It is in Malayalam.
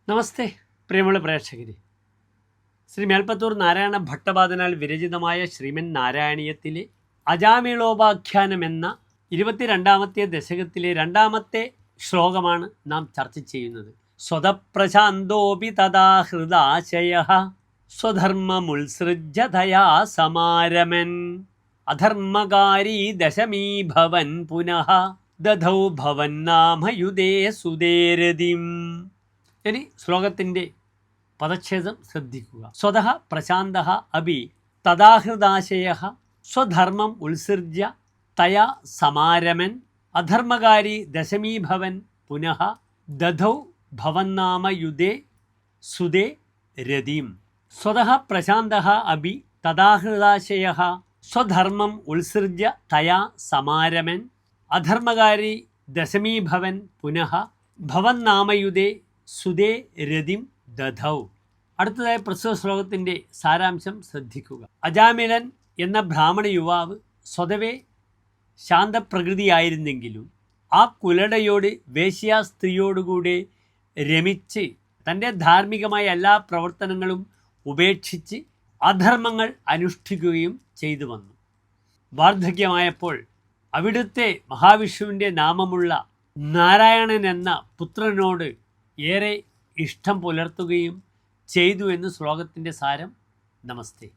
നമസ്തേ പ്രിയമുള്ള പ്രേക്ഷകരെ, ശ്രീ മേൽപ്പത്തൂർ നാരായണ ഭട്ടപാദനാൽ വിരചിതമായ ശ്രീമൻ നാരായണീയത്തിലെ അജാമിളോപാഖ്യാനം എന്ന 22ാമത്തെ ദശകത്തിലെ 2ാമത്തെ ശ്ലോകമാണ് നാം ചർച്ച ചെയ്യുന്നത്. സ്വതപ്രശാന്തോപി തഥാ ഹൃദാശയഃ സ്വധർമ്മമുത്സൃജ്യ തയാ സമാരമൻ അധർമ്മകാരീ ദശമീ ഭവൻ പുനഃ ദധൗ ഭവൻ നാമയുധേ സുദേരതിം. ഇനി ശ്ലോകത്തിൻ്റെ പദച്ഛേദം ശ്രദ്ധിക്കുക. സ്വതഃ പ്രശാന്തഃ അപി തഥാഹൃദാശയഃ സ്വധർമ്മം ഉത്സൃജ്യ തയാ സമാരമൻ അധർമ്മകാരി ദശമീഭവൻ പുനഃ ദധൗ ഭവന്നാമയുധേ സുദേ രതിം. സ്വതഃ പ്രശാന്തഃ അപി തഥാഹൃദാശയഃ സ്വധർമ്മം ഉത്സൃജ്യ തയാ സമാരമൻ അധർമ്മകാരി ദശമീഭവൻ പുനഃ ഭവന്നാമയുധേ സുദേ രതിം ദധൗ. അടുത്തതായി പ്രസ്തുത ശ്ലോകത്തിൻ്റെ സാരാംശം ശ്രദ്ധിക്കുക. അജാമിളൻ എന്ന ബ്രാഹ്മണ യുവാവ് സ്വതവേ ശാന്തപ്രകൃതിയായിരുന്നെങ്കിലും ആ കുലടയോട് വേശ്യാ സ്ത്രീയോടുകൂടെ രമിച്ച് തൻ്റെ ധാർമ്മികമായ എല്ലാ പ്രവർത്തനങ്ങളും ഉപേക്ഷിച്ച് അധർമ്മങ്ങൾ അനുഷ്ഠിക്കുകയും ചെയ്തു വന്നു. വാർദ്ധക്യമായപ്പോൾ അവിടുത്തെ മഹാവിഷ്ണുവിൻ്റെ നാമമുള്ള നാരായണൻ എന്ന പുത്രനോട് ഏറെ ഇഷ്ടം പുലർത്തുകയും ചെയ്തു എന്ന് ശ്ലോകത്തിൻ്റെ സാരം. നമസ്തേ.